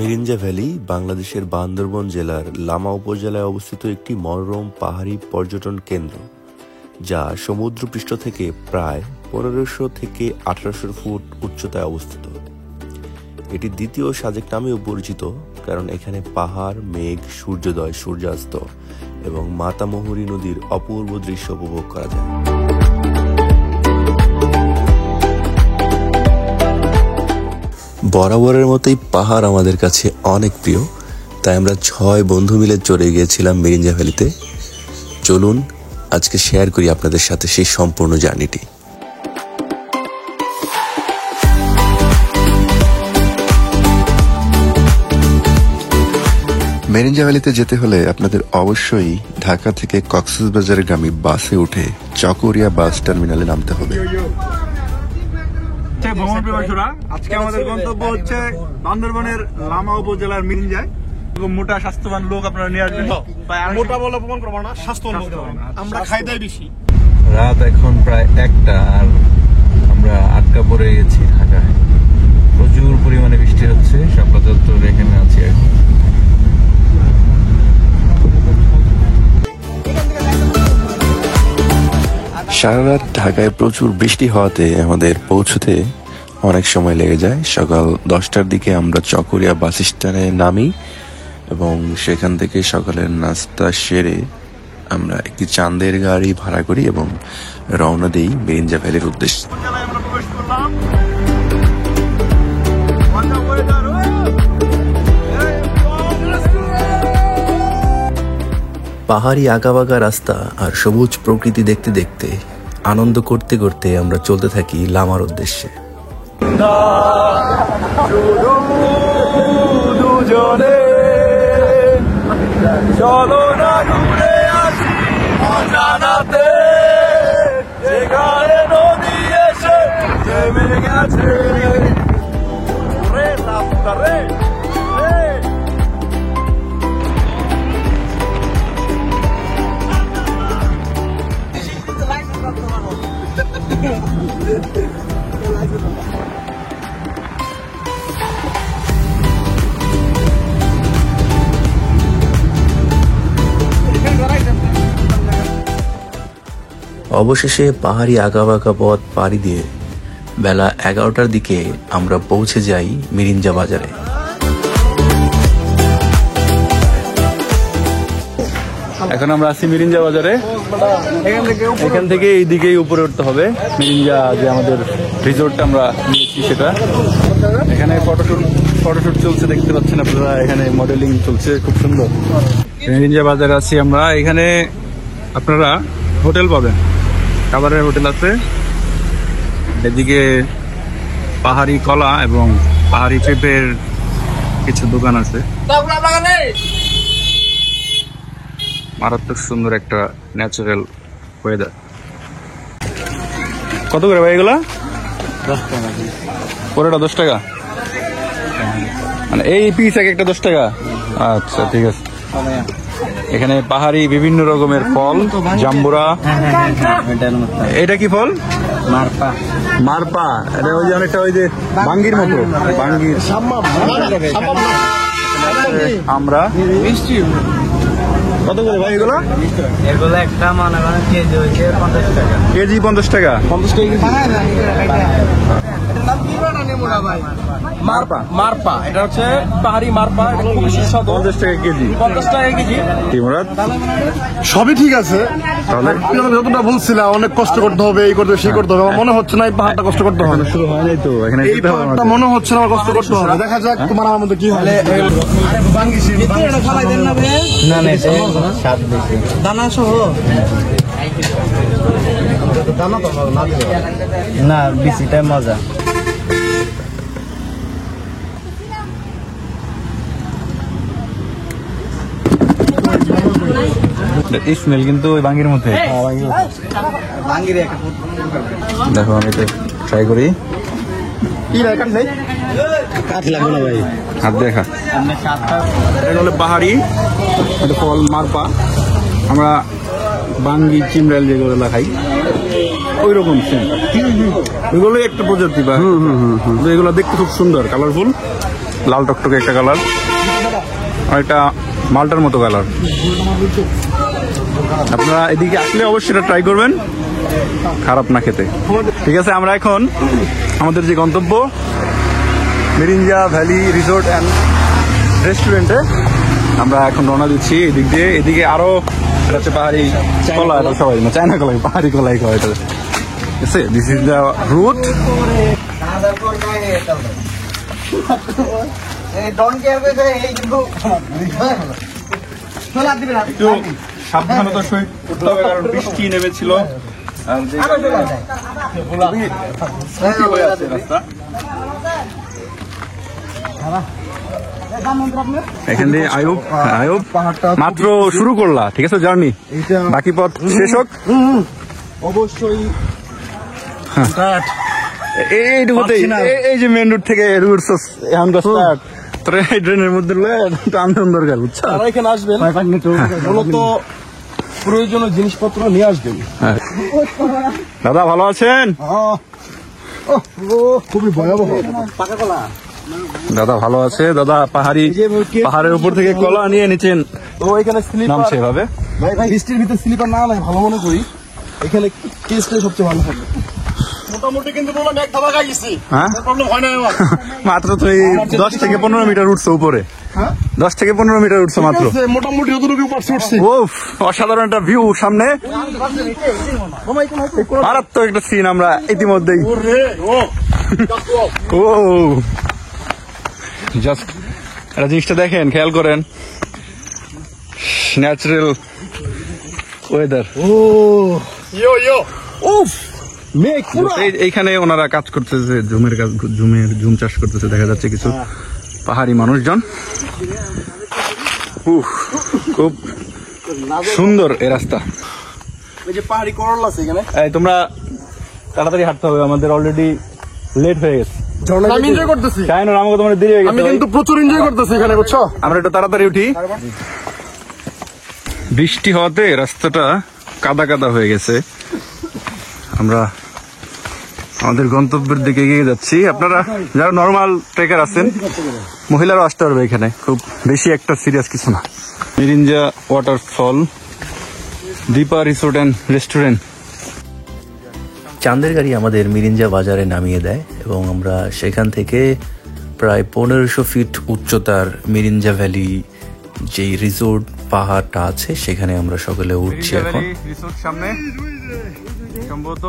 Mirinja valley বাংলাদেশের বান্দরবান জেলার লামা উপজেলায় অবস্থিত একটি মনোরম পাহাড়ি পর্যটন কেন্দ্র, যা সমুদ্রপৃষ্ঠ থেকে প্রায় 1500 থেকে 1800 ফুট উচ্চতায় অবস্থিত। এটি দ্বিতীয় সাজেক নামেও পরিচিত, কারণ এখানে পাহাড়, মেঘ, সূর্যোদয়, সূর্যাস্ত এবং মাতামুহুরী নদীর অপূর্ব দৃশ্য উপভোগ করা যায়। বরাবরের মতোই পাহাড় আমাদের কাছে অনেক প্রিয়, তাই আমরা 6 বন্ধু মিলে চলে গিয়েছিলাম মিরিঞ্জা ভ্যালিতে। চলুন আজকে শেয়ার করি আপনাদের সাথে সেই সম্পূর্ণ জার্নিটি। মিরিঞ্জা ভ্যালিতে যেতে হলে আপনাদের অবশ্যই ঢাকা থেকে কক্সবাজারগামী বাসে উঠে চকরিয়া বাস টার্মিনালে নামতে হবে। আজকে আমাদের গন্তব্য হচ্ছে বান্দরবানের লামা উপজেলার মিরিঞ্জায়। মোটা স্বাস্থ্যবান লোক আপনারা নিয়ে আসবেন। মোটা বলে অপমান করবো না, স্বাস্থ্যবান আমরা খাই দাই বেশি। রাত এখন প্রায় 1টা, আর আমরা আটকা পড়ে গেছি ঢাকায়। প্রচুর পরিমাণে বৃষ্টি হচ্ছে। শাপলা চত্বর এখানে আছি এখন। সারা রাত ঢাকায় প্রচুর বৃষ্টি হওয়াতে আমাদের পৌঁছতে অনেক সময় লেগে যায়। সকাল 10টার দিকে আমরা চকরিয়া বাস স্ট্যান্ডে নামি এবং সেখান থেকে সকালের নাস্তা সেরে আমরা একটি চাঁদের গাড়ি ভাড়া করি এবং রওনা দিই মিরিঞ্জা ভ্যালির উদ্দেশ্যে। পাহাড়ি আঁকাবাঁকা রাস্তা আর সবুজ প্রকৃতি দেখতে দেখতে, আনন্দ করতে করতে আমরা চলতে থাকি লামার উদ্দেশ্যে। চলো না ঘুরে আসি অজানাতে, যেখানে নদী এসে থেমে গেছে। রে রাস্তা রে অবশেষে পাহাড়ি আঁকাবাঁকা পথ পাড়ি দিয়ে বেলা 11টার দিকে আমরা পৌঁছে যাই মিরিঞ্জা বাজারে। এখন আমরা আছি মিরিঞ্জা বাজারে। এখান থেকে এই দিকেই উপরে উঠতে হবে। মিরিঞ্জা যে আমাদের রিসোর্টটা আমরা নিয়েছি সেটা, এখানে ফটোশুট চলছে, দেখতে পাচ্ছেন আপনারা। এখানে মডেলিং চলছে, খুব সুন্দর। মিরিঞ্জা বাজারে আছি আমরা। এখানে আপনারা হোটেল পাবেন, খাবারের হোটেল আছে। এদিকে পাহাড়ি কলা এবং পাহাড়ি পেঁপের কিছু দোকান আছে। মারাত্মক সুন্দর একটা ন্যাচারাল ওয়েদার। কত করে ভাই এগুলা? 10 টাকা। পুরোটা 10 টাকা, মানে এই পিস এক একটা 10 টাকা। আচ্ছা ঠিক আছে। এখানে পাহাড়ি বিভিন্ন রকমের ফল, জাম্বুরা। এটা কি ফল? মারপা। মারপা এটা ওই যে অনেকটা ওই যে বাঙ্গির মতো, বাঙ্গির। আমরা কত করে ভাই এগুলো? এগুলো একটা মনে করেন কেজি হয়েছে 50 টাকা। কেজি 50 টাকা? 50 টাকা কেজি। মারপা, মারপা এটা হচ্ছে পাহাড়ি মারপা। এটা খুব সুস্বাদু। 50 টাকা কেজি। 50 টাকা কেজি। তিমরাত সবই ঠিক আছে, তাহলে যতটা বলছিলাম অনেক কষ্ট করতে হবে, এই করতে সেই করতে হবে। আমার মনে হচ্ছে না এই পাহাড়টা কষ্ট করতে হবে। শুরু হয় নাই তো এখানে। এই পাহাড়টা মনে হচ্ছে না আমার কষ্ট করতে হবে। দেখা যাক তোমার আমার মধ্যে কি হয়। না না স্বাদ বেশি, দানা সহ। দানা তো না, বেশিটাই মজা। স্মেল কিন্তু ওই বাঙ্গির মধ্যে। দেখো আমি তো ট্রাই করি। হাত দেখা। এটা হলো পাহাড়ি, এটা ফল মারপা। আমরা বাঙ্গি চিমড়াল যেগুলো খাই ওই রকম সেম, এগুলো একটা প্রজাতি বা এগুলো দেখতে খুব সুন্দর, কালারফুল। লাল টকটকে একটা কালার, আর একটা মালটার মতো কালার। আপনারা এদিকে আসলে অবশ্যই এটা ট্রাই করবেন, খারাপ না খেতে। ঠিক আছে, আমরা এখন আমাদের যে গন্তব্য মিরিঞ্জা ভ্যালি রিসোর্ট অ্যান্ড রেস্টুরেন্টে আমরা এখন রওনা দিচ্ছি। এদিক দিয়ে এদিকে আরো এটা হচ্ছে পাহাড়ি কলা, এটা সবাই না চায়না কলাই, পাহাড়ি কলাই কয় এটা। ঠিক আছে, দিস ইজ দ্য রুট। একটু সাবধানতার সহিত উঠতে হবে, কারণ বৃষ্টি নেমেছিল আর হয়ে আছে রাস্তা। এখান দিয়ে আয়ুব মাত্র শুরু করলা, ঠিক আছে জার্নি, বাকি পথ শেষ হোক অবশ্যই। এইটুকুতেই। এই যে মেন রুট থেকে এখনকার স্টার্ট, তোর এই ড্রেনের মধ্যে আন্দোলন দরকার, বুঝছো? তারা এখানে আসবেন মূলত প্রয়োজনীয় জিনিসপত্র নিয়ে আসবেন। দাদা ভালো আছেন? খুবই ভয়াবহ। দাদা ভালো আছে। দাদা পাহাড়ের উপর থেকে কলা নিয়ে নিচেন তো এখানে নামছে এভাবে। ভাই বৃষ্টির ভিতরে স্লিপার না নাই ভালো মনে করি, এখানে কেসটাই সবচেয়ে ভালো হবে। মোটামুটি কিন্তু বললাম এক ধাবা খাই গেছি, হ্যাঁ প্রবলেম হয় না আমার। মাত্র তো এই 10 থেকে 15 মিটার উঠছো উপরে, 10 থেকে 15 মিটার উঠছো মাত্র। মোটামুটি যতটুকু পারছি উঠছি। উফ, অসাধারণ একটা ভিউ সামনে, মারাত্মক একটা সিন আমরা ইতিমধ্যেই। ও জাস্ট একটা জিনিসটা দেখেন, খেয়াল করেন, ন্যাচারাল ওয়েদার। এইখানে ওনারা কাজ করতেছে, জুম চাষ করতেছে, দেখা যাচ্ছে কিছু পাহাড়ি মানুষজন। খুব সুন্দর এই রাস্তা। এই যে পাহাড়ি করলা আছে এখানে। এই তোমরা তাড়াতাড়ি হাঁটতে হবে, আমাদের অলরেডি লেট হয়ে গেছে। আমি এনজয় করতেছি। তাই না, আমাকে তোমার দেরি হয়ে গেছে। আমি কিন্তু প্রচুর এনজয় করতেছি এখানে, বুঝছো? আমরা একটু তাড়াতাড়ি উঠি। বৃষ্টি হওয়াতে রাস্তাটা কাদা কাদা হয়ে গেছে। আমরা আমাদের গন্তব্যের দিকে এগিয়ে যাচ্ছি। আপনারা যারা নর্মাল ট্রেকার আছেন, মহিলারাও আসতে পারবে এখানে, খুব বেশি একটা সিরিয়াস কিছু না। Mirinja waterfall, Dipa resort and restaurant. চাঁদের গাড়ি আমাদের মিরিঞ্জা বাজারে নামিয়ে দেয় এবং আমরা সেখান থেকে প্রায় 1500 ফিট উচ্চতার মিরিঞ্জা ভ্যালি যেই রিসোর্ট পাহাড়টা আছে সেখানে আমরা সকলে উঠছি এখন। রিসোর্ট সামনে সম্ভবত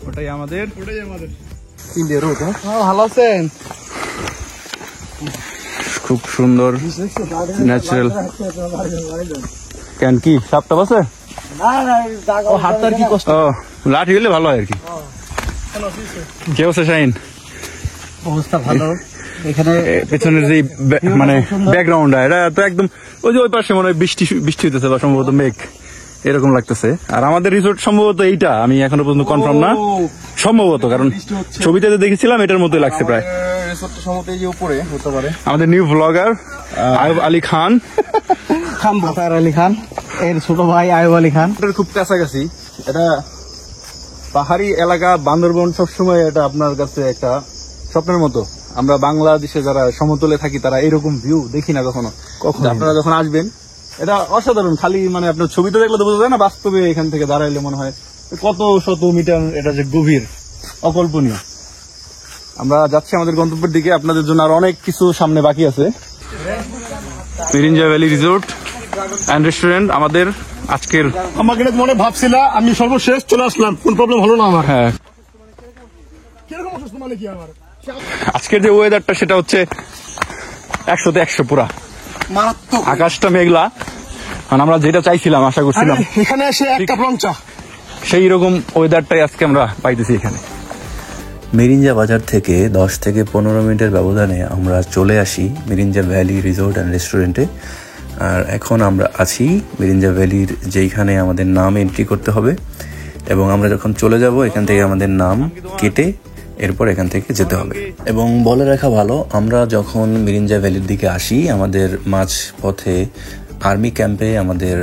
ওটাই আমাদের ইন্ডিয়া রোড। ভালো আছেন? খুব সুন্দর ন্যাচারাল। কেন কি সাপটা বসে? হাতটার কি কষ্ট। ও, লাঠি হলে ভালো হয় আর কি। কে বসে শাহিন? অবস্থা ভালো। এখানে পেছনের যে মানে ব্যাকগ্রাউন্ড, এটা তো একদম ওই যে ওই পাশে মনে হয় বৃষ্টি হইতেছে বা সম্ভবত মেঘ এরকম লাগতেছে। আর আমাদের রিসোর্ট সম্ভবত এইটা, আমি এখনো পর্যন্ত কনফার্ম না, সম্ভবত, কারণ ছবিতে দেখেছিলাম এটার মতোই লাগছে প্রায়। রিসোর্টটা সম্ভবত এই যে উপরে হতে পারে। আমাদের নিউ ব্লগার আয়ুব আলী খান, বাতার আলী খান, এর ছোট ভাই আয়ুব আলী খান। এটার খুব কাছাকাছি। এটা পাহাড়ি এলাকা, বান্দরবন সবসময় এটা আপনার কাছে একটা স্বপ্নের মতো। আমরা বাংলাদেশে যারা সমতলে থাকি তারা এরকম ভিউ দেখি না কখনো। আপনারা যখন আসবেন এটা অসাধারণ। খালি মানে আপনার ছবিতে দেখলে তো বোঝা যায় না, বাস্তবে এখান থেকে দাঁড়াইলে মনে হয় কত শত মিটার এটা যে গভীর, অকল্পনীয়। আমরা যাচ্ছি আমাদের গন্তব্যের দিকে, আপনাদের জন্য আর অনেক কিছু সামনে বাকি আছে। Mirinja valley resort and restaurant আমাদের আজকের। আমাকে মনে ভাবছিলাম আমি সর্বশেষ চলে আসলাম, কোন প্রবলেম হলো না আমার। হ্যাঁ, কিরকম অসুস্থ মানে কি আমার? আজকের যে ওয়েদারটা সেটা হচ্ছে 100 তে 100 পুরা। মারাত্মক। আকাশটা মেঘলা, মানে আমরা যেটা চাইছিলাম, আশা করছিলাম এখানে এসে এক কাপ রং চা, সেই রকম ওয়েদারটাই আজকে আমরা পাইতেছি এখানে। মিরিঞ্জা বাজার থেকে 10 থেকে 15 মিনিটের ব্যবধানে আমরা চলে আসি মিরিঞ্জা ভ্যালি রিসোর্ট অ্যান্ড রেস্টুরেন্টে। আর এখন আমরা আছি মিরিঞ্জা ভ্যালির যেইখানে আমাদের নাম এন্ট্রি করতে হবে, এবং আমরা যখন চলে যাব এখান থেকে আমাদের নাম কেটে এরপর এখান থেকে যেতে হবে। এবং বলে রাখা ভালো, আমরা যখন মিরিঞ্জা ভ্যালির দিকে আসি আমাদের মাঝ পথে আর্মি ক্যাম্পে আমাদের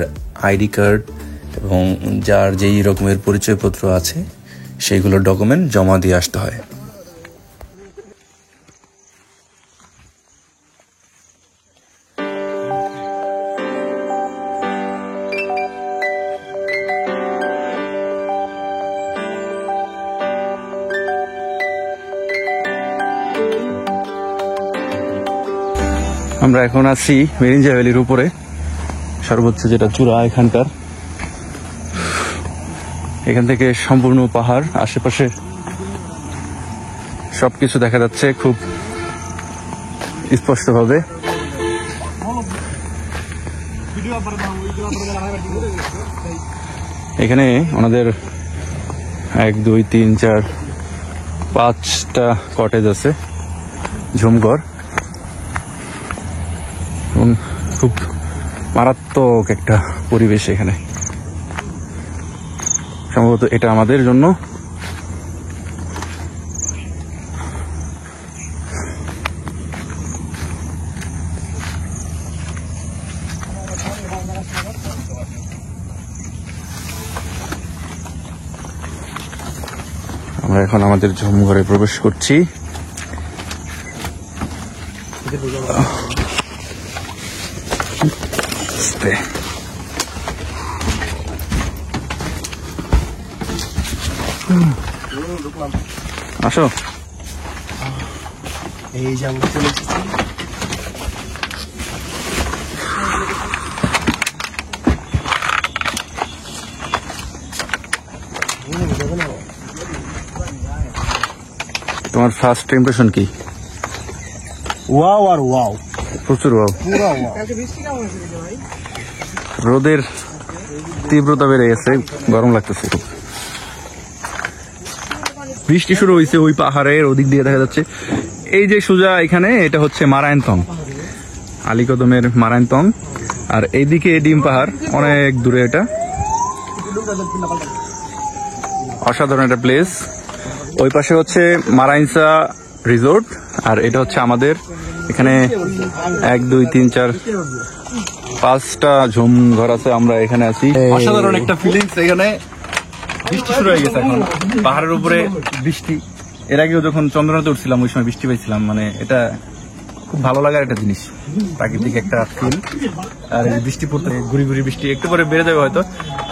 আইডি কার্ড এবং যার যেই রকমের পরিচয়পত্র আছে সেইগুলোর ডকুমেন্ট জমা দিয়ে আসতে হয়। আমরা এখন আছি মিরিঞ্জা ভ্যালির উপরে, সর্বোচ্চ যেটা চূড়া এখানকার। এখান থেকে সম্পূর্ণ পাহাড়, আশেপাশে সবকিছু দেখা যাচ্ছে খুব স্পষ্টভাবে। এখানে ওনাদের 1 2 3 4 5টা কটেজ আছে, ঝুমঘর, এবং খুব মারাত্মক একটা পরিবেশ এখানে। সম্ভবত এটা আমাদের জন্য আমরা এখন আমাদের ঝুমঘরে প্রবেশ করছি। আসো, এই যে আমরা চলে এসেছি। তোমার ফার্স্ট ইমপ্রেশন কি? ওয়াও আর ওয়াও, প্রচুর ওয়াও। পুরো ওয়াও। রোদের তীব্রতা বেড়ে গেছে, গরম লাগতেছে খুব। বৃষ্টি শুরু হয়েছে ওই পাহাড়ের ওদিক দিয়ে, দেখা যাচ্ছে এই যে সোজা এখানে, এটা হচ্ছে মারায়নতং, আলীকদমের মারায়নতং। আর এইদিকে ডিম পাহাড় অনেক দূরে, এটা অসাধারণ একটা প্লেস। ওই পাশে হচ্ছে মারাইনসা রিসোর্ট, আর এটা হচ্ছে আমাদের এখানে 1 2 3 4 5টা ঝুম ঘর আছে। আমরা এখানে আছি, অসাধারণ একটা ফিলিংস। এখানে বৃষ্টি শুরু হয়ে গেছে এখন, পাহাড়ের উপরে বৃষ্টি। এর আগেও যখন চন্দ্রনাথে উঠছিলাম ওই সময় বৃষ্টি পেয়েছিলাম। মানে এটা খুব ভালো লাগার একটা জিনিস, প্রাকৃতিক একটা ফিল। আর এই বৃষ্টি পড়তে, ঘুরি ঘুরি বৃষ্টি একটু পরে বেড়ে যাবে হয়তো।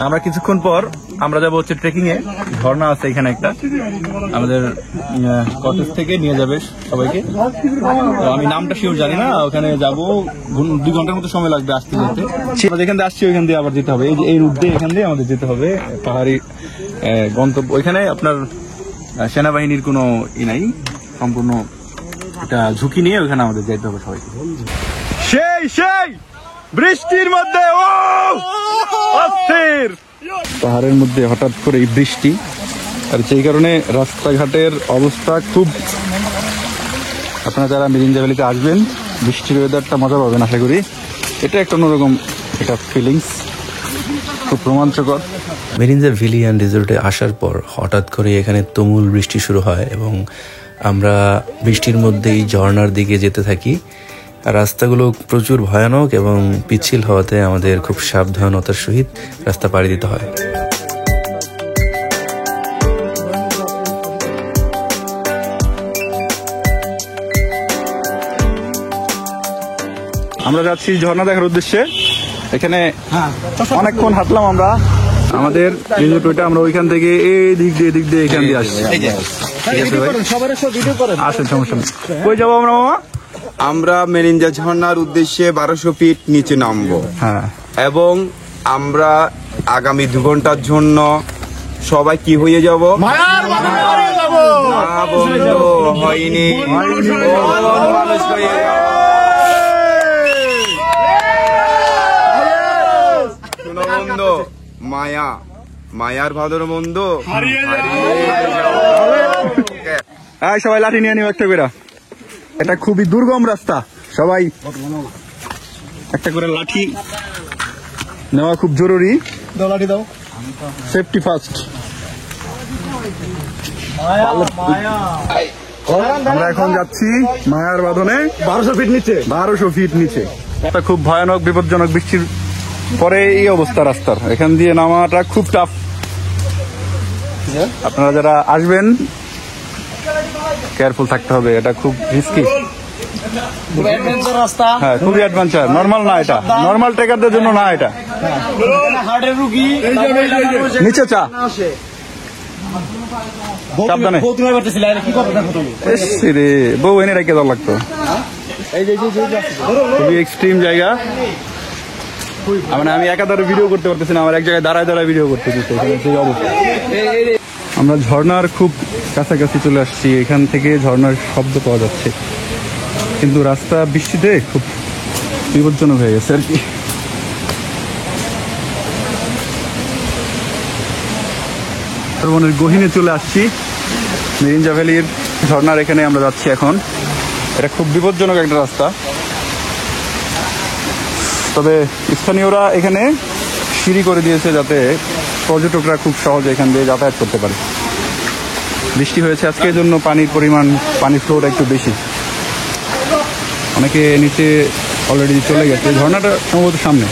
আমরা কিছুক্ষণ পর আমরা যাবো হচ্ছে ট্রেকিং এ। ঝর্ণা আছে এখানে একটা, আমাদের কটেজ থেকে নিয়ে যাবে সবাইকে। তো আমি নামটা শিওর জানি না, ওখানে যাবো। 2 ঘন্টার মতো সময় লাগবে আসতে যেতে। আমরা যেখান দিয়ে আসছি ওইখান দিয়ে আবার যেতে হবে, এই যে এই রুট দিয়ে এখান দিয়ে আমাদের যেতে হবে পাহাড়ি গন্তব্য। ওইখানে আপনার সেনাবাহিনীর কোনো নাই, সম্পূর্ণ এটা ঝুঁকি নিয়ে ওখানে আমাদের যেতে হবে সবাইকে। সেই সেই বৃষ্টির মধ্যে, ও অস্থির পাহাড়ের মধ্যে হঠাৎ করে এই বৃষ্টি, আর সেই কারণে রাস্তাঘাটের অবস্থা খুব। আপনারা যারা মিরিঞ্জা ভ্যালিতে আসবেন, বৃষ্টির ওয়েদারটা মজা পাবেন আশা করি। এটা একটা অন্যরকম একটা ফিলিংস, খুব রোমাঞ্চকর। মিরিঞ্জা ভ্যালি অ্যান্ড রিসোর্টে আসার পর হঠাৎ করে এখানে তুমুল বৃষ্টি শুরু হয় এবং আমরা বৃষ্টির মধ্যেই ঝর্ণার দিকে যেতে থাকি। রাস্তাগুলো প্রচুর ভয়ানক এবং পিচ্ছিল হওয়াতে আমাদের খুব সাবধানতার সহিত রাস্তা পাড়ি দিতে হয়। আমরা যাচ্ছি ঝর্ণা দেখার উদ্দেশ্যে। এখানে অনেকক্ষণ হাঁটলাম আমরা, আমাদের রিসোর্ট আমরা ওইখান থেকে এই দিক দিয়ে এখান দিয়ে আসছি। আসেন, সমস্যা নেই। কই যাবো আমরা মামা? আমরা মিরিঞ্জা ঝর্ণার উদ্দেশ্যে 1200 ফিট নিচে নামবো। হ্যাঁ, এবং আমরা আগামী 2 ঘন্টার জন্য সবাই কি হয়ে যাব? না বন্ধু, হয়নি। মানুষ হয়ে যাব। শোনো বন্ধু, মায়ার ভাদর বন্ধু সবাই লাঠি নিয়ে নিও একটা করে। এটা খুবই দুর্গম রাস্তা, সবাই একটা করে লাঠি নেওয়া খুব জরুরি। লাঠি দাও, সেফটি ফার্স্ট। আমরা এখন যাচ্ছি মায়ার বাঁধনে 1200 ফিট নিচে। 1200 ফিট নিচে। এটা খুব ভয়ানক, বিপজ্জনক। বৃষ্টির পরে এই অবস্থা রাস্তার, এখান দিয়ে নামাটা খুব টাফ। আপনারা যারা আসবেন কেয়ারফুল থাকতে হবে, এটা খুব রিস্কি। হ্যাঁ, খুবই অ্যাডভেঞ্চার, নর্মাল না এটা, নর্মাল ট্রেকারদের জন্য না এটা। নিচে চা, সাবধানে। বউ এনে রেখে দেওয়া লাগতো। খুবই এক্সট্রিম জায়গা, মানে আমি একাধারে ভিডিও করতে পারতেছি না, আমার এক জায়গায় দাঁড়ায় দাঁড়ায় ভিডিও করতেছি, এখানে সেই অবস্থা। আমরা ঝর্ণার খুব কাছাকাছি চলে আসছি, এখান থেকে ঝর্ণার শব্দ পাওয়া যাচ্ছে, কিন্তু রাস্তা বৃষ্টিতে খুব বিপজ্জনক হয়ে গেছে আর কি। সুন্দরবনের গহীনে চলে আসছি, মিরিঞ্জা ভ্যালির ঝর্ণার এখানে আমরা যাচ্ছি এখন। এটা খুব বিপজ্জনক একটা রাস্তা, তবে স্থানীয়রা এখানে সিঁড়ি করে দিয়েছে যাতে পর্যটকরা খুব সহজে এখান দিয়ে যাতায়াত করতে পারে। বৃষ্টি হয়েছে আজকে, এই জন্য পানির পরিমাণ, পানির ফ্লোটা একটু বেশি, অনেকে নিচে অলরেডি চলে গেছে। ঝর্ণাটা সম্ভবত সামনে।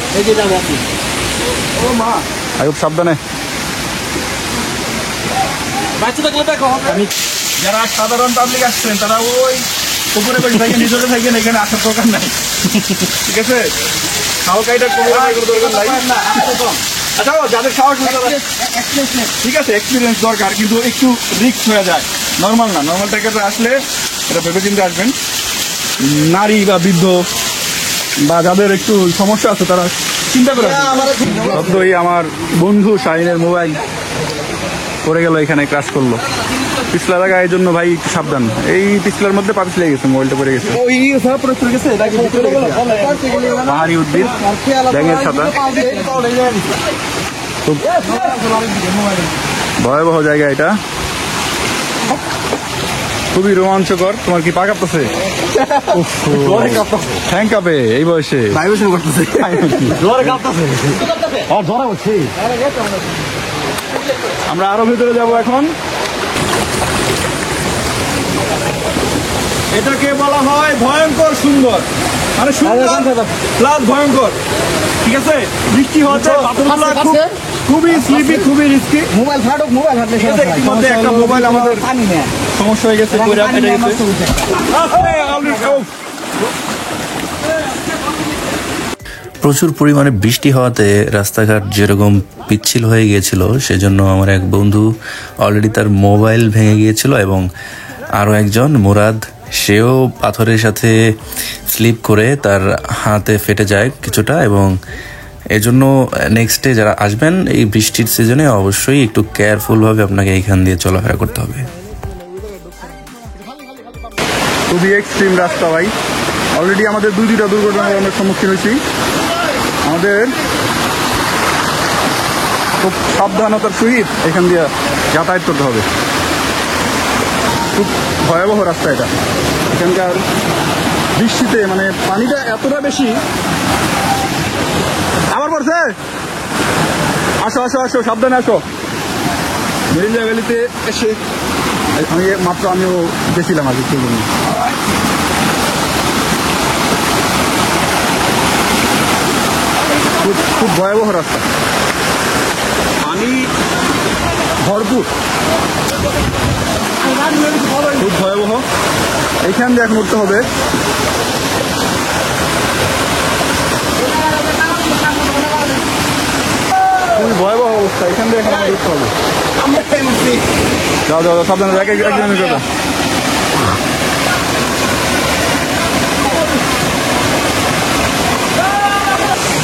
আয়ুব সাবধানে। যারা সাধারণ পাবলিক আসছেন তারা ওই পুকুরে বসে থাকেন, নিজরে থাকেন, এখানে আসার দরকার নাই, ঠিক আছে? হালকাইটা দরকার নাই। আচ্ছা, যাদের সাহস ঠিক আছে, এক্সপিরিয়েন্স দরকার, কিন্তু একটু রিস্ক হয়ে যায়। নর্মাল না, নর্মাল টাইপের আসলে এটা ভেবে চিন্তে আসবেন। নারী বা বৃদ্ধ বা যাদের একটু সমস্যা আছে তারা চিন্তা করে। সত্যই আমার বন্ধু শাহিনের মোবাইল পড়ে গেল, এখানে ক্রাশ করলো। পিছলা জায়গা, এই জন্য ভাই একটু সাবধান। এই পিছলার মধ্যে পা পিছলে গেছে, মোবাইলটা পড়ে গেছে। পাহাড়ি উদ্ভিদ, ব্যাঙের ছাতা, খুব ভয়াবহ জায়গা এটা, খুবই রোমাঞ্চকর। তোমার কি পা কাঁপতেছে? ঠ্যাং কাঁপে এই বয়সে? আমরা আরো ভেতরে যাব এখন। এটাকে বলা হয় ভয়ঙ্কর সুন্দর, মানে সুন্দর প্লাস ভয়ঙ্কর, ঠিক আছে? বৃষ্টি হচ্ছে, খুবই স্লিপি, খুবই রিস্কি। মোবাইল ফাটুক, মোবাইল ফাটলে ইতিমধ্যে একটা মোবাইল আমাদের পানি নেয়, সমস্যা হয়ে গেছে। প্রচুর পরিমাণে বৃষ্টি হওয়াতে রাস্তাঘাট যেরকম পিচ্ছিল হয়ে গিয়েছিল, সেজন্য আমার এক বন্ধু অলরেডি তার মোবাইল ভেঙে গিয়েছিল, এবং আরও একজন মুরাদ, সেও পাথরের সাথে স্লিপ করে তার হাতে ফেটে যায় কিছুটা, এবং এজন্য নেক্সট ডে যারা আসবেন এই বৃষ্টির সিজনে অবশ্যই একটু কেয়ারফুলভাবে আপনাকে এইখান দিয়ে চলাফেরা করতে হবে। খুবই এক্সট্রিম রাস্তা ভাই, অলরেডি আমাদের দুইটা দুর্ঘটনার আমরা সম্মুখীন হয়েছি। আমাদের খুব সাবধানতার সহিত এখান দিয়ে যাতায়াত করতে হবে। খুব ভয়াবহ রাস্তা এটা, এখানকার বৃষ্টিতে মানে পানিটা এতটা বেশি। আবার পড়ছে, আসো আসো আসো, সাবধানে আসো। মিরিঞ্জা ভ্যালিতে এসে আমিও গেছিলাম আজকে, সেই জন্য খুব ভয়াবহ রাস্তা, পানি ভরপুর, খুব ভয়াবহ। এইখান দিয়ে এখন উঠতে হবে। খুবই ভয়াবহ অবস্থা, এখান দিয়ে এখন উঠতে হবে। যাও যাও, সাবধানে, একজনের কথা।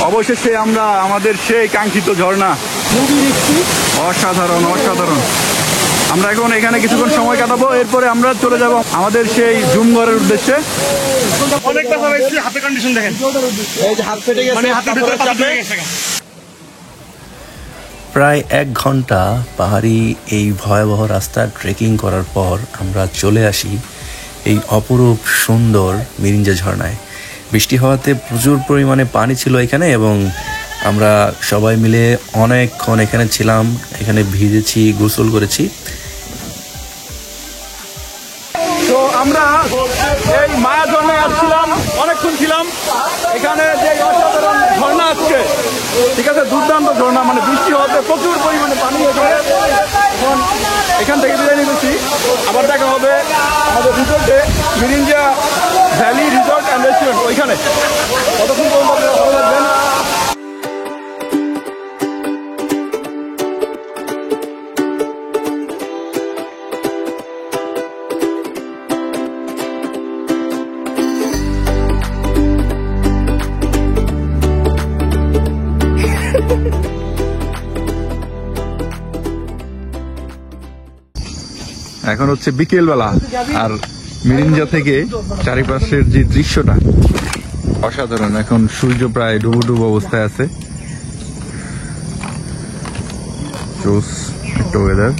অবশেষে আমরা আমাদের সেই কাঙ্ক্ষিত ঝর্ণা, অসাধারণ অসাধারণ। আমরা এখন এখানে কিছুক্ষণ সময় কাটাবো, এরপরে আমরা চলে যাব আমাদের সেই জুমঘরের উদ্দেশ্যে। অনেকটা হাতের কন্ডিশন দেখেন, হাত ফেটে গেছে, হাতের ভিতরে চাপ হয়ে গেছে। প্রায় 1 ঘন্টা পাহাড়ি এই ভয়াবহ রাস্তা ট্রেকিং করার পর আমরা চলে আসি এই অপরূপ সুন্দর মিরিঞ্জা ঝর্ণায়। বৃষ্টি হওয়াতে প্রচুর পরিমাণে পানি ছিল এখানে, এবং আমরা সবাই মিলে অনেকক্ষণ এখানে ছিলাম, এখানে ভিজেছি, গোসল করেছি। তো আমরা এই মায়া ঝর্ণায় আসছিলাম, অনেকক্ষণ ছিলাম এখানে। যে অসাধারণ ঝর্ণা আজকে, ঠিক আছে, দুর্দান্ত ঝর্ণা, মানে বৃষ্টি হওয়াতে প্রচুর পরিমাণে পানি হয়েছে। এখন এখান থেকে বিদায় নিয়েছি, আবার দেখা হবে আমাদের রিসোর্টে, Mirinja valley resort and restaurant, ওইখানে। কতক্ষণ পর্যন্ত আপনারা ভালো থাকবেন। এখন হচ্ছে বিকেল বেলা, আর মিরিঞ্জা থেকে চারিপাশের যে দৃশ্যটা অসাধারণ। এখন সূর্য প্রায় ডুবো ডুবো অবস্থায় আছে। একটা ওয়েদার।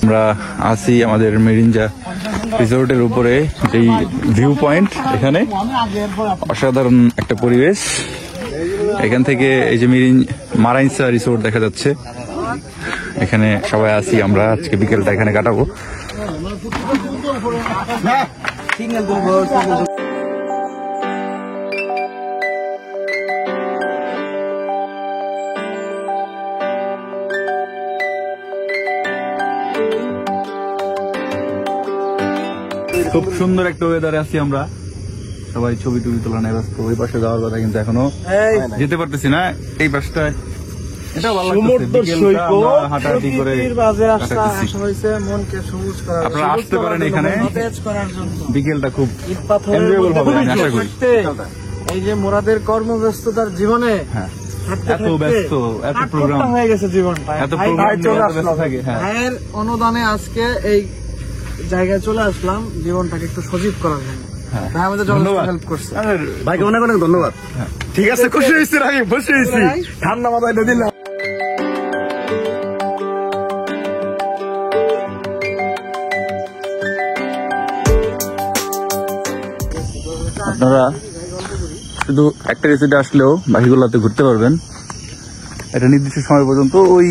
আমরা আছি আমাদের মিরিঞ্জা রিসোর্টের উপরে, এই ভিউ পয়েন্ট। এখানে অসাধারণ একটা পরিবেশ। এখান থেকে এই যে মারাইনসা রিসোর্ট দেখা যাচ্ছে। এখানে সবাই আছি আমরা, আজকে বিকেলটা এখানে কাটাবো। খুব সুন্দর একটা ওয়েদারে আছি আমরা, সবাই ছবি টবি তোলা নেই ব্যস্ত। ওই পাশে যাওয়ার কথা কিন্তু এখনো যেতে পারতেছি না। এই পাশটা এটা ভালো লাগতেছে, হাঁটাহাঁটি করে আপনারা আসতে পারেন এখানে। বিকেলটা খুব এনজয়েবল হবে আমি আশা করি। এই যে মোরাদের কর্মব্যস্ততার জীবনে এত ব্যস্ত, এত প্রোগ্রাম হয়ে গেছে জীবনটা, এত প্রোগ্রাম থাকে। ভাইয়ের অনুদানে আজকে এই জায়গায় চলে আসলাম জীবনটাকে একটু সজীব করার জন্য। ভাই আমাদের যথেষ্ট হেল্প করছে, ভাইকে অনেক অনেক ধন্যবাদ। ঠিক আছে, খুশি হয়েছি, আগে বসে হয়েছি, ঠান্ডা মাথায় দিলাম। আপনারা শুধু একটা রিসোর্টে আসলেও বাকিগুলোতে ঘুরতে পারবেন। এটা নির্দিষ্ট সময় পর্যন্ত। ওই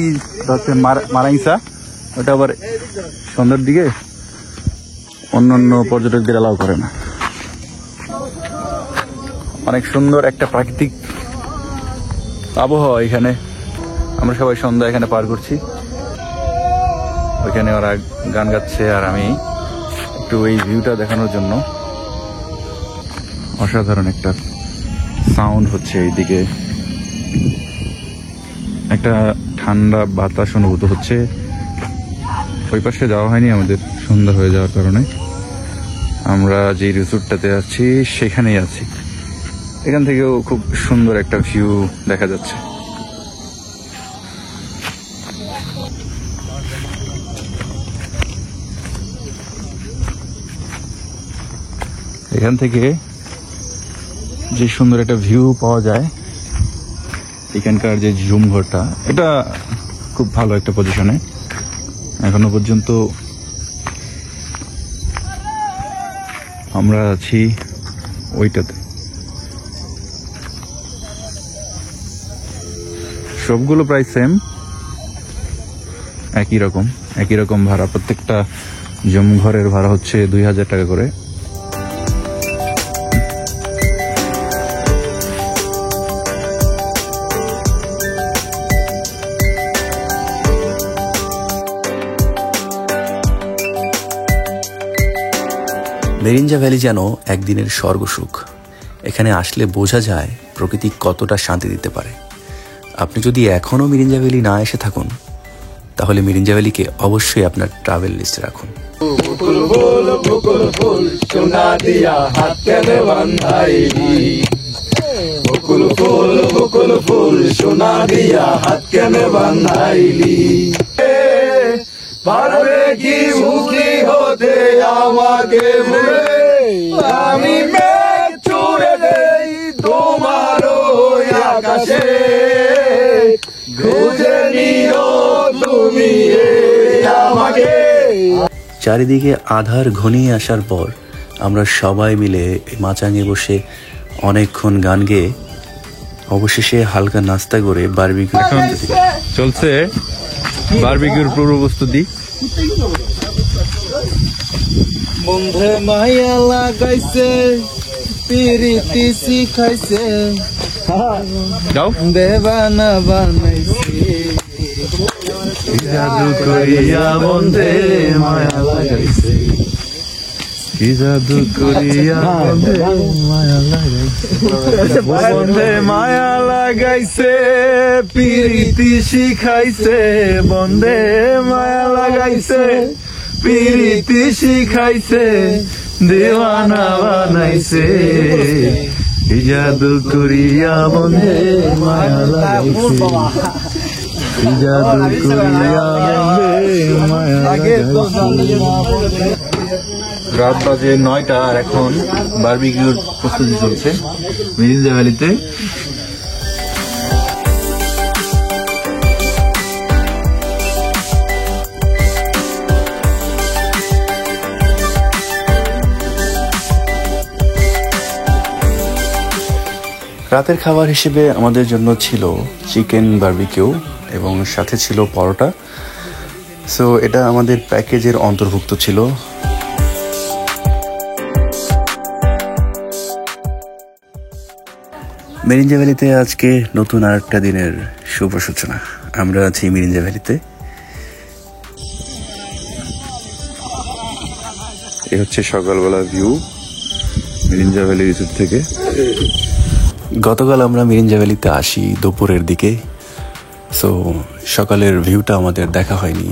হচ্ছে মারাইসা, ওটা আবার সন্ধ্যার দিকে অন্যান্য পর্যটকদের অ্যালাউ করে না। অনেক সুন্দর একটা প্রাকৃতিক আবহাওয়া এখানে। আমরা সবাই সন্ধ্যা এখানে পার করছি। ওইখানে ওরা গান গাচ্ছে আর আমি একটু এই ভিউটা দেখানোর জন্য। অসাধারণ একটা সাউন্ড হচ্ছে এইদিকে, একটা ঠান্ডা বাতাস অনুভূত হচ্ছে। ওই পাশে যাওয়া হয়নি আমাদের সন্ধ্যা হয়ে যাওয়ার কারণে। আমরা যে রিসোর্টটাতে আছি সেখানেই আছি। এখান থেকেও খুব সুন্দর একটা ভিউ দেখা যাচ্ছে। এখান থেকে যে সুন্দর একটা ভিউ পাওয়া যায়, এখানকার যে জুম ঘরটা, এটা খুব ভালো একটা পজিশনে। এখনো পর্যন্ত আমরা আছি ওইটাতে। সবগুলো প্রায় সেম, একই রকম ভাড়া। প্রত্যেকটা জুম ঘরের ভাড়া হচ্ছে 2000 টাকা করে। মেরিঞ্জা ভ্যালি যেন একদিনের স্বর্গসুখ। এখানে আসলে বোঝা যায় প্রকৃতি কতটা শান্তি দিতে পারে। আপনি যদি এখনও মিরিঞ্জা ভ্যালি না এসে থাকুন, তাহলে মিরিঞ্জা ভ্যালিকে অবশ্যই আপনার ট্রাভেল লিস্টে রাখুন। পারবে কি মুখী হতে আমাকে ভুলে, আমি মেঘ ছুড়ে দেই তোমার ওই আকাশে, খুঁজে নিও তুমি আমাকে। চারিদিকে আধার ঘনিয়ে আসার পর আমরা সবাই মিলে মাচাঙে বসে অনেকক্ষণ গান গেয়ে অবশেষে হালকা নাস্তা করে বারবিকিউ চলছে। বারবিকিউর পূর্ব প্রস্তুতি। বন্ধে মায়া লাগাইছে, পিরিতি শিখাইছে, যাও দেবানা বানাইছে, জাদু করিয়া বন্ধে মায়া লাগাইছে, কি জাদু করিয়া বন্ধে মায়া লাগাইছে, বন্ধে মায়া লাগাইছে, পিরিতি শিখাইছে, বন্ধে মায়া লাগাইছে, পিরিতি শিখাইছে, দেওয়ানা বানাইছে, কি জাদু করিয়া বন্ধে মায়া লাগাইছে। রাত বাজে 9টা আর এখন বারবিকিউর প্রস্তুতি চলছে মিরিঞ্জা ভ্যালিতে। রাতের খাবার হিসেবে আমাদের জন্য ছিল চিকেন বারবিকিউ এবং সাথে ছিল পরোটা। সো এটা আমাদের প্যাকেজের অন্তর্ভুক্ত ছিল। মিরিঞ্জা ভ্যালিতে আজকে নতুন আরেকটা দিনের শুভ সূচনা। আমরা আছি মিরিঞ্জা ভ্যালিতে। এই হচ্ছে সকালবেলা ভিউ মিরিঞ্জা ভ্যালি রিসোর্ট থেকে। গতকাল আমরা মিরিঞ্জা ভ্যালিতে আসি দুপুরের দিকে, সো সকালের ভিউটা আমাদের দেখা হয়নি।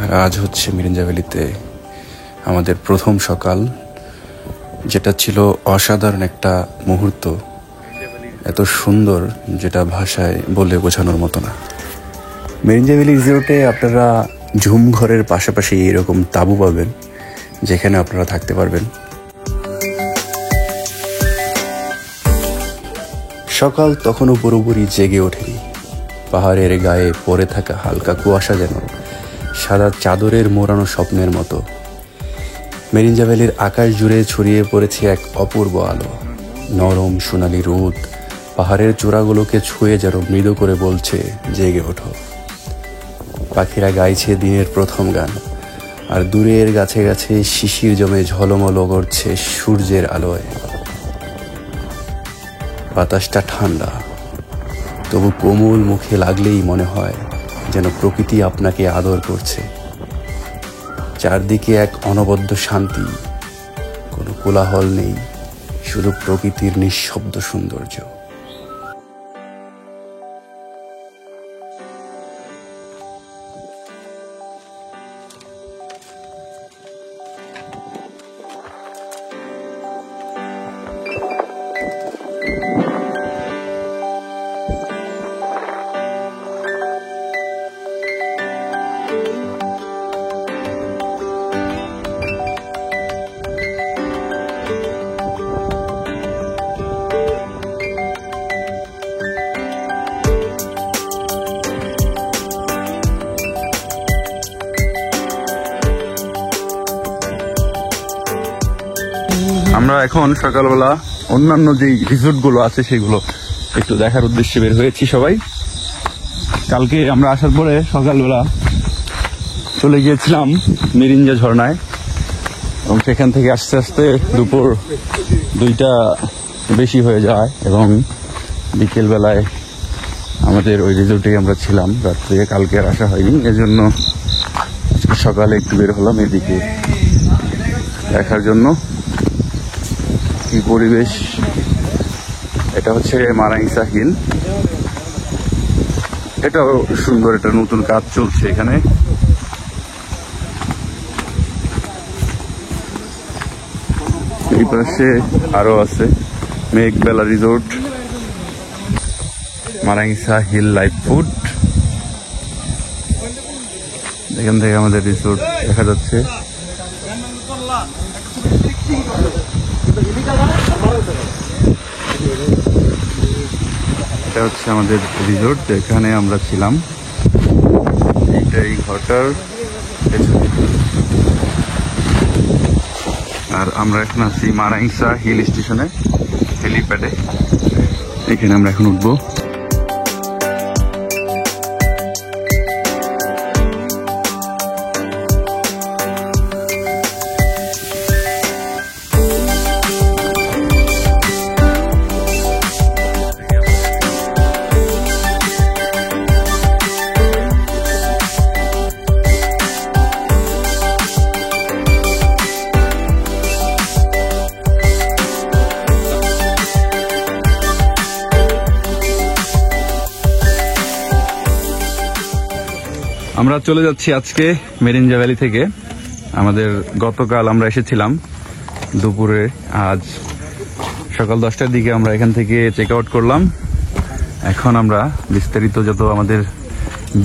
আর আজ হচ্ছে মিরিঞ্জা ভ্যালিতে আমাদের প্রথম সকাল, যেটা ছিল অসাধারণ একটা মুহূর্ত, এত সুন্দর যেটা ভাষায় বলে বোঝানোর মতো না। মিরিঞ্জা ভ্যালি রিসোর্টে আপনারা ঝুম ঘরের পাশাপাশি এরকম তাঁবু পাবেন যেখানে আপনারা থাকতে পারবেন। সকাল তখনও পুরোপুরি জেগে ওঠেনি। পাহাড়ের গায়ে পড়ে থাকা হালকা কুয়াশা যেন সাদা চাদরের মোড়ানো স্বপ্নের মতো। মিরিঞ্জা ভ্যালির আকাশ জুড়ে ছড়িয়ে পড়েছে এক অপূর্ব আলো। নরম সোনালি রোদ পাহাড়ের চূড়াগুলোকে ছুঁয়ে যেন মৃদু করে বলছে, জেগে ওঠো। পাখিরা গাইছে দিনের প্রথম গান, আর দূরের গাছে গাছে শিশির জমে ঝলমল করছে সূর্যের আলোয়। বাতাসটা ঠান্ডা, তবু কোমল মুখে লাগলেই মনে হয় যেন প্রকৃতি আপনাকে আদর করছে। চারদিকে এক অনবদ্য শান্তি, কোনো কোলাহল নেই, শুধু প্রকৃতির নিঃশব্দ সৌন্দর্য। আমরা এখন সকালবেলা অন্যান্য যে রিসোর্ট গুলো আছে সেগুলো একটু দেখার উদ্দেশ্যে বের হয়েছি সবাই। কালকে আমরা আসার পরে সকালবেলা চলে গিয়েছিলাম মিরিঞ্জা ঝর্ণায়, এবং সেখান থেকে আস্তে আস্তে দুপুর 2টা বেশি হয়ে যায় এবং বিকেল বেলায় আমাদের ওই রিসোর্টে আমরা ছিলাম রাত্রে। কালকে আর আসা হয়নি, এজন্য সকালে একটু বের হলাম এদিকে দেখার জন্য কি পরিবেশ। এটা হচ্ছে মারাংসা হিল, এটাও সুন্দর, এটা নতুন কাজ চলছে এখানে। এই পাশে আরো আছে Meghbela resort, Marangsa hill life food. এখান থেকে আমাদের রিসোর্ট দেখা যাচ্ছে। এটা হচ্ছে আমাদের রিসোর্ট যেখানে আমরা ছিলাম। এই ঘরটার পেছনে। আর আমরা এখন আছি মারাংসা হিল স্টেশনে, হেলিপ্যাডে। এখানে আমরা এখন উঠবো। আমরা চলে যাচ্ছি আজকে মিরিঞ্জা ভ্যালি থেকে। আমাদের গতকাল আমরা এসেছিলাম দুপুরে, আজ সকাল 10টার দিকে আমরা এখান থেকে চেক আউট করলাম। এখন আমরা বিস্তারিত যত আমাদের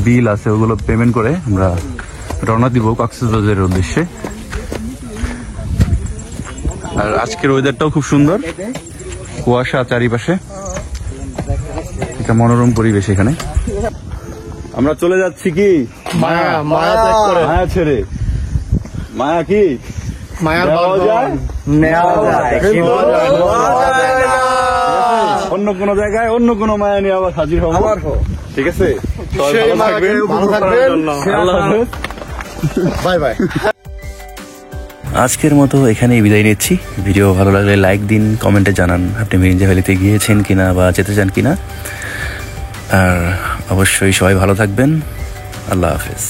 বিল আছে ওগুলো পেমেন্ট করে আমরা রওনা দিব কক্সবাজারের উদ্দেশ্যে। আর আজকের ওয়েদারটাও খুব সুন্দর, কুয়াশা চারিপাশে, একটা মনোরম পরিবেশ এখানে। আমরা চলে যাচ্ছি কি মায়া ছেড়ে। মায়া কি অন্য কোন জায়গায় অন্য কোন মায়া নিয়ে আবার হাজির হবো, ঠিক আছে? Bye bye. আজকের মতো এখানেই বিদায় নিচ্ছি। ভিডিও ভালো লাগলে লাইক দিন, কমেন্টে জানান আপনি মিরিঞ্জা ভ্যালিতে গিয়েছেন কিনা বা যেতে চান কিনা। আর অবশ্যই সবাই ভালো থাকবেন। আল্লাহ হাফেজ।